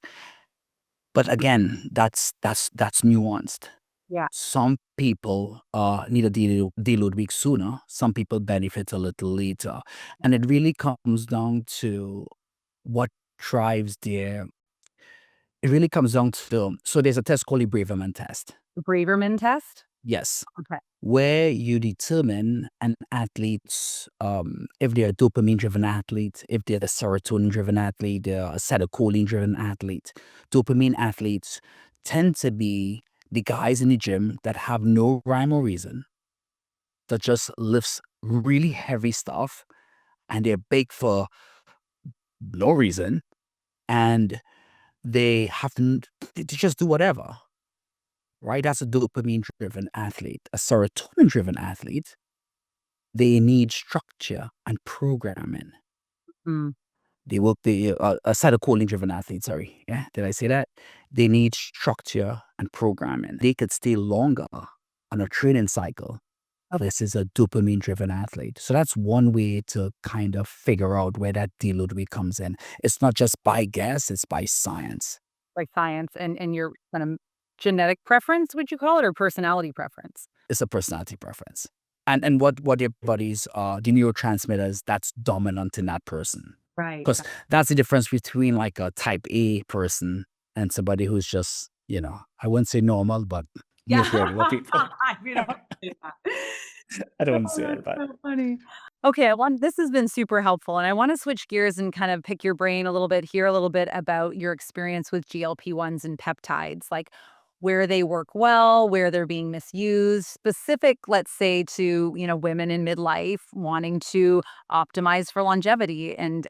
But again, that's nuanced. Yeah. Some people need a deload week sooner. Some people benefit a little later. And it really comes down to what drives their, it really comes down to, so there's a test called the Braverman test. The Braverman test? Yes. Okay. Where you determine an athlete's, if they're a dopamine-driven athlete, if they're a serotonin-driven athlete, they're a acetylcholine-driven athlete. Dopamine athletes tend to be the guys in the gym that have no rhyme or reason, that just lifts really heavy stuff, and they're big for no reason, and they have they just do whatever, right? That's a dopamine-driven athlete. A serotonin-driven athlete, they need structure and programming. Mm. They work a acetylcholine-driven athlete, sorry. Yeah, did I say that? They need structure and programming. They could stay longer on a training cycle versus a dopamine-driven athlete. So that's one way to kind of figure out where that deload weight comes in. It's not just by guess, it's by science. Like science and your kind of genetic preference, would you call it, or personality preference? It's a personality preference. And what your body's the neurotransmitters that's dominant in that person. Right. Because that's the difference between like a type A person and somebody who's just, I wouldn't say normal, but Yeah. most regular people. We don't say that. I don't want to Oh, say that's that, but so funny. Okay, this has been super helpful, and I want to switch gears and kind of pick your brain a little bit, hear a little bit about your experience with GLP-1s and peptides, like where they work well, where they're being misused, specific, let's say, to women in midlife wanting to optimize for longevity and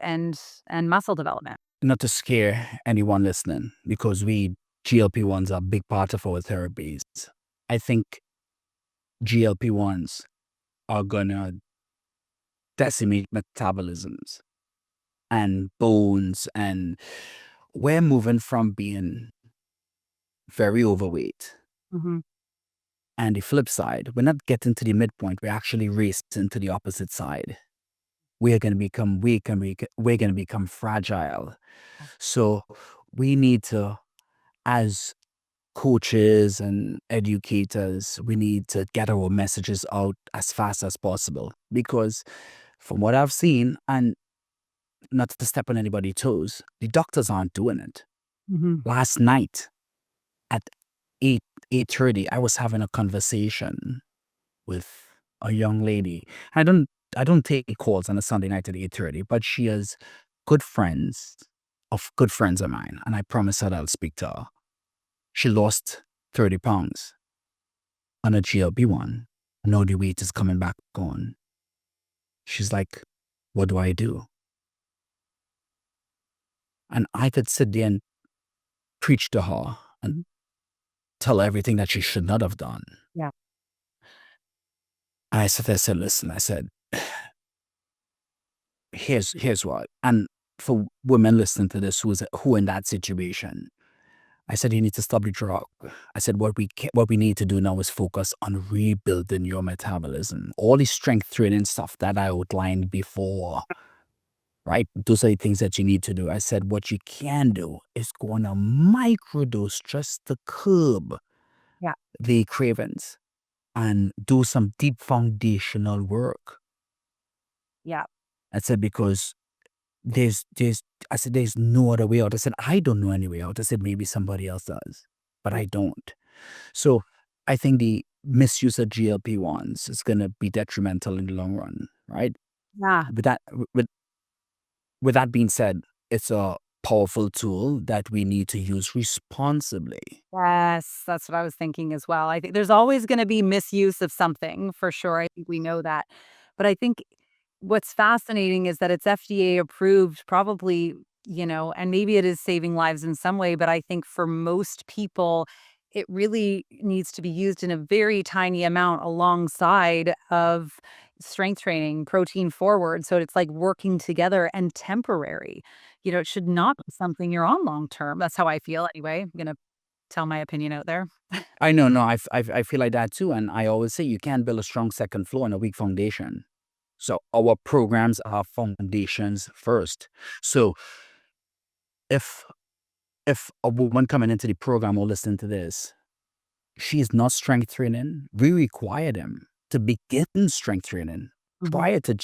muscle development. not to scare anyone listening, because GLP-1s are a big part of our therapies. I think GLP-1s are gonna decimate metabolisms and bones, and we're moving from being very overweight. Hmm. And the flip side, we're not getting to the midpoint, we're actually racing to the opposite side. We're going to become weak, and we're going to become fragile. So we need to, as coaches and educators, we need to get our messages out as fast as possible. Because from what I've seen, and not to step on anybody's toes, the doctors aren't doing it. Hmm. Last night at 8:30, I was having a conversation with a young lady. I don't take calls on a Sunday night at 8:30, but she has good friends of mine, and I promise her that I'll speak to her. She lost 30 pounds on a GLP-1. Now the weight is coming back on. She's like, what do I do? And I could sit there and preach to her and tell her everything that she should not have done. Yeah. And I said, listen, I said, here's what. And for women listening to this who in that situation, I said, you need to stop the drug. I said, what we need to do now is focus on rebuilding your metabolism. All the strength training stuff that I outlined before, right? Those are the things that you need to do. I said, what you can do is go on a microdose just to curb Yeah. the cravings and do some deep foundational work. Yeah. I said, because I said, there's no other way out. I said, I don't know any way out. I said, maybe somebody else does, but I don't. So I think the misuse of GLP-1s is going to be detrimental in the long run, right? Yeah. But with that being said, it's a powerful tool that we need to use responsibly. Yes, that's what I was thinking as well. I think there's always gonna be misuse of something for sure. I think we know that. But I think what's fascinating is that it's FDA approved probably, and maybe it is saving lives in some way, but I think for most people, it really needs to be used in a very tiny amount alongside of strength training, protein forward. So it's like working together and temporary. It should not be something you're on long term. That's how I feel anyway. I'm gonna tell my opinion out there. I know, no, I feel like that too. And I always say you can't build a strong second floor and a weak foundation. So our programs are foundations first. So if a woman coming into the program or listening to this, she is not strength training, we require them to begin strength training Mhm. prior to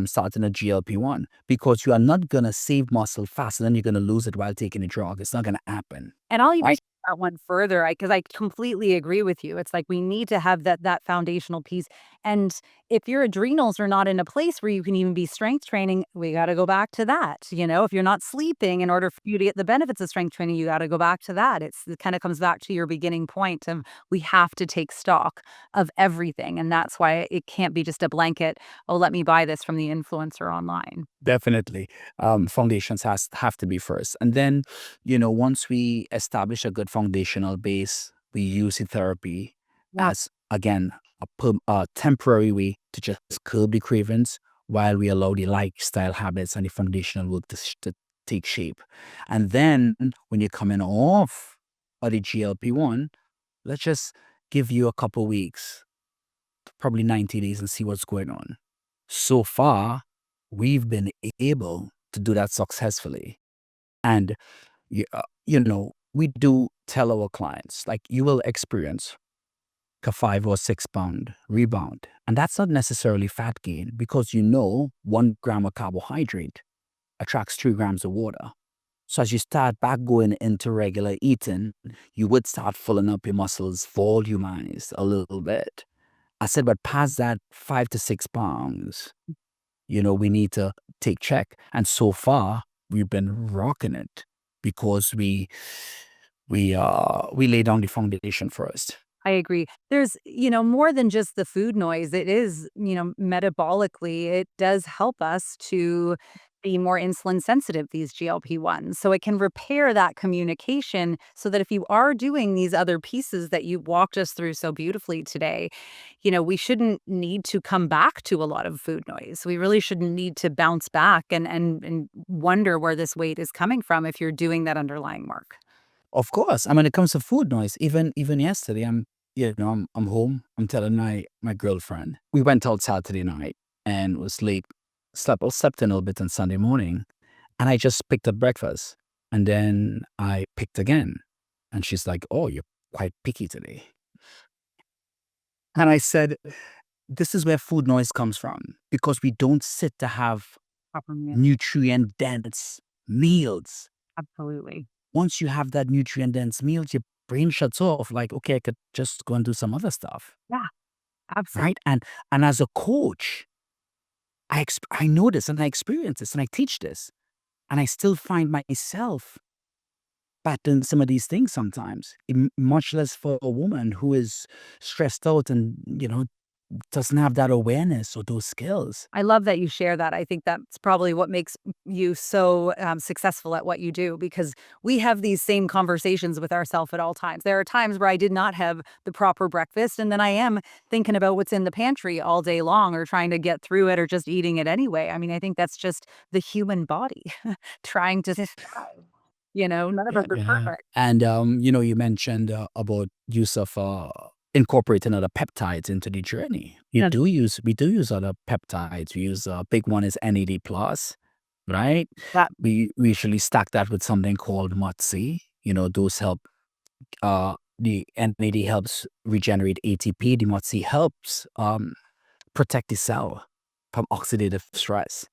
starting a GLP-1, because you are not going to save muscle faster than you're going to lose it while taking a drug. It's not going to happen. And I'll even Right? take that one further, because I completely agree with you. It's like we need to have that foundational piece. And if your adrenals are not in a place where you can even be strength training, we got to go back to that. If you're not sleeping, in order for you to get the benefits of strength training, you got to go back to that. It kind of comes back to your beginning point of we have to take stock of everything, and that's why it can't be just a blanket. Oh, let me buy this from the influencer online. Definitely. Foundations have to be first. And then, once we establish a good foundational base, we use the therapy Yeah, as, again, a temporary way to just curb the cravings while we allow the lifestyle habits and the foundational work to take shape. And then when you're coming off of the GLP-1, let's just give you a couple weeks, probably 90 days, and see what's going on. So far, we've been able to do that successfully. And, we do tell our clients, like, you will experience a 5 or 6 pound rebound. And that's not necessarily fat gain, because 1 gram of carbohydrate attracts 3 grams of water. So as you start back going into regular eating, you would start filling up your muscles volumized a little bit. I said, but past that 5 to 6 pounds, we need to take check. And so far, we've been rocking it because we lay down the foundation first. I agree. There's, more than just the food noise. It is, metabolically, it does help us to be more insulin sensitive, these GLP-1s. So it can repair that communication so that if you are doing these other pieces that you walked us through so beautifully today, we shouldn't need to come back to a lot of food noise. We really shouldn't need to bounce back and wonder where this weight is coming from if you're doing that underlying work. Of course. And when it comes to food noise, even yesterday, I'm home. I'm telling my girlfriend, we went out Saturday night and was late. Slept in a little bit on Sunday morning, and I just picked up breakfast, and then I picked again, and she's like, "Oh, you're quite picky today." And I said, "This is where food noise comes from, because we don't sit to have Proper meal. nutrient dense meals. Absolutely. Once you have that nutrient dense meal, your brain shuts off. Like, okay, I could just go and do some other stuff, Yeah, absolutely. right?" And as a coach, I know this and I experience this and I teach this, and I still find myself pattern some of these things sometimes, much less for a woman who is stressed out and, doesn't have that awareness or those skills. I love that you share that. I think that's probably what makes you so successful at what you do, because we have these same conversations with ourselves at all times. There are times where I did not have the proper breakfast, and then I am thinking about what's in the pantry all day long, or trying to get through it, or just eating it anyway. I mean, I think that's just the human body trying to survive. None of Yeah, us are yeah. perfect. And you mentioned about use of incorporating other peptides into the journey. Yeah. We do use other peptides. We use a big one is NAD plus, right? That, We usually stack that with something called MOTS. Those help. The NAD helps regenerate ATP. The MOTS helps protect the cell from oxidative stress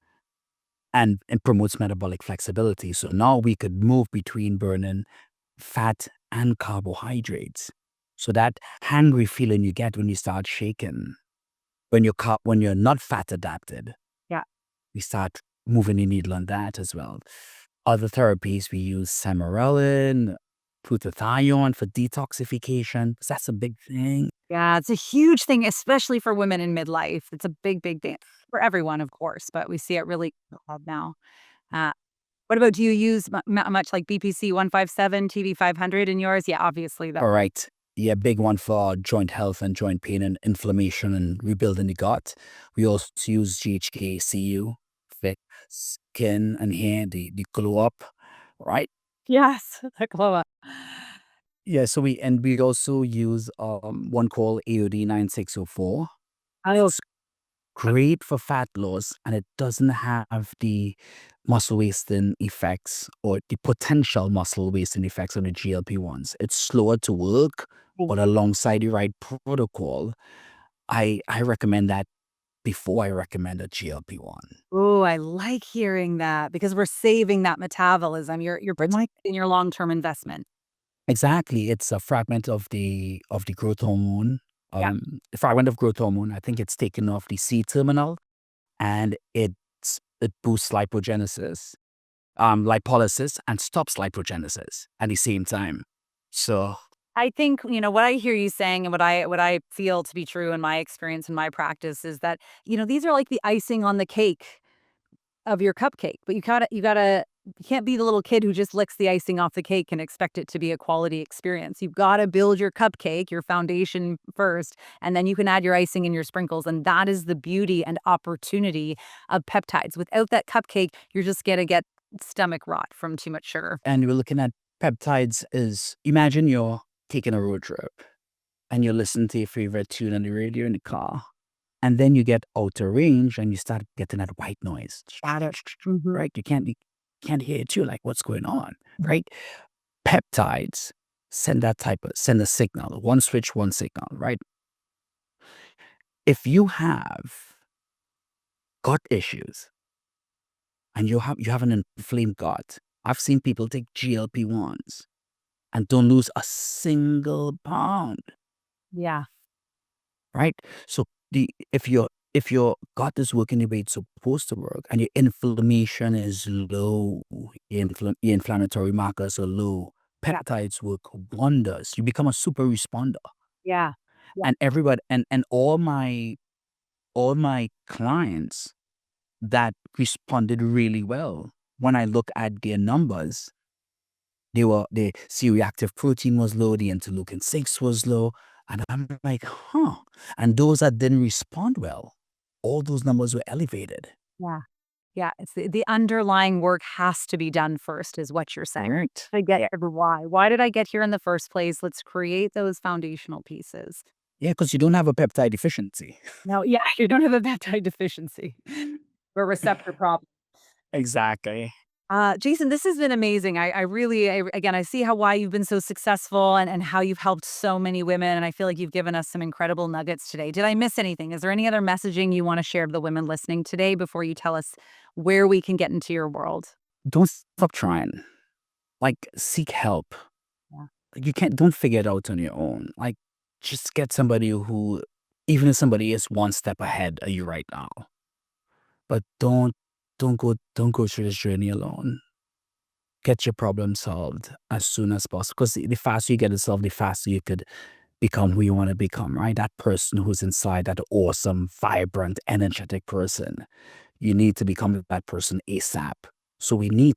and promotes metabolic flexibility. So now we could move between burning fat and carbohydrates. So that hungry feeling you get when you start shaking, when you're not fat adapted, yeah. we start moving the needle on that as well. Other therapies we use sermorelin, glutathione for detoxification. 'Cause that's a big thing. Yeah, it's a huge thing, especially for women in midlife. It's a big, big thing for everyone, of course, but we see it really now. Uh, what about, do you use much like BPC 157, TV 500 in yours? Yeah, obviously that. All right. Yeah, big one for joint health and joint pain and inflammation and rebuilding the gut. We also use GHKCU for skin and hair, the glow up, right? Yes, the glow up. Yeah, we also use one called AOD 9604. Oh, Great for fat loss, and it doesn't have the muscle wasting effects or the potential muscle wasting effects on the GLP-1s. It's slower to work, but alongside the right protocol, I recommend that before I recommend a GLP-1. oh, I like hearing that, because we're saving that metabolism. You're Right, Mike? protecting your long-term investment. Exactly. It's a fragment of the growth hormone. Yeah. The fragment of growth hormone, I think it's taken off the C terminal, and it boosts lipolysis and stops lipogenesis at the same time. So I think, what I hear you saying, and what I feel to be true in my experience and my practice, is that, these are like the icing on the cake of your cupcake, but you can't be the little kid who just licks the icing off the cake and expect it to be a quality experience. You've gotta build your cupcake, your foundation first, and then you can add your icing and your sprinkles, and that is the beauty and opportunity of peptides. Without that cupcake, you're just gonna get stomach rot from too much sugar. and we're looking at peptides is imagine you're taking a road trip and you listen to your favorite tune on the radio in the car. And then you get out of range and you start getting that white noise. Mhm. Right? You can't hear it too, like what's going on, right? Peptides send a signal, one switch, one signal, right? If you have gut issues and you have an inflamed gut, I've seen people take GLP-1s and don't lose a single pound, Yeah. right? So if your gut is working the way it's supposed to work and your inflammation is low, your inflammatory markers are low, Yeah. peptides work wonders. You become a super responder. Yeah. Yeah. And everybody and all my clients that responded really well, when I look at their numbers, the C-reactive protein was low, the interleukin 6 was low, and I'm like, huh. And those that didn't respond well, all those numbers were elevated. Yeah. Yeah, it's the underlying work has to be done first, is what you're saying. Right. I get why. Why did I get here in the first place? Let's create those foundational pieces. Yeah, because you don't have a peptide deficiency. No, yeah, you don't have a peptide deficiency or receptor problem. Exactly. Jason, this has been amazing. I really, again, I see why you've been so successful, and how you've helped so many women. And I feel like you've given us some incredible nuggets today. Did I miss anything? Is there any other messaging you want to share to the women listening today before you tell us where we can get into your world? Don't stop trying. Like, seek help. Yeah. Don't figure it out on your own. Like, just get somebody who, even if somebody is one step ahead of you right now, but don't go through this journey alone. get your problem solved as soon as possible. Because the faster you get it solved, the faster you could become who you want to become, right? That person who's inside, that awesome, vibrant, energetic person. You need to become that person ASAP. So you need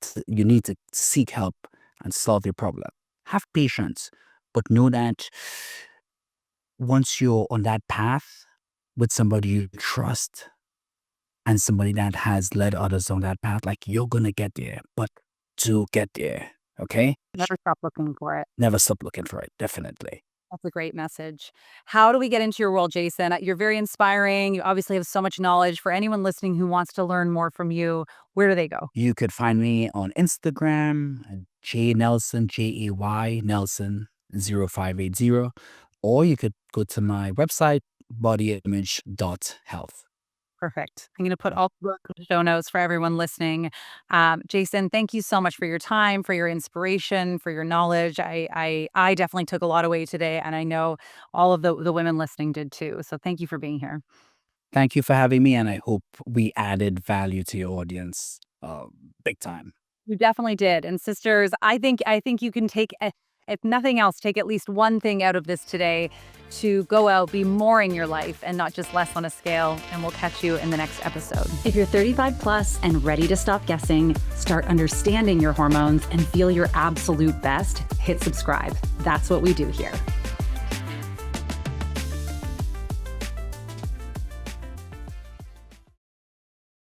to seek help and solve your problem. Have patience, but know that once you're on that path with somebody you trust and somebody that has led others on that path, like you're gonna get there. But to get there, okay? Never stop looking for it. Never stop looking for it, definitely. That's a great message. How do we get into your world, Jason? You're very inspiring. You obviously have so much knowledge. For anyone listening who wants to learn more from you, where do they go? You could find me on Instagram, J Nelson, Jay Nelson 0580, or you could go to my website, bodyimage.health. Perfect. I'm going to put all the show notes for everyone listening. Jason, thank you so much for your time, for your inspiration, for your knowledge. I definitely took a lot away today, and I know all of the women listening did too. So thank you for being here. Thank you for having me, and I hope we added value to your audience big time. You definitely did. And sisters, I think you can take if nothing else, take at least one thing out of this today to go out, be more in your life and not just less on a scale. And we'll catch you in the next episode. If you're 35 plus and ready to stop guessing, start understanding your hormones, and feel your absolute best, hit subscribe. That's what we do here.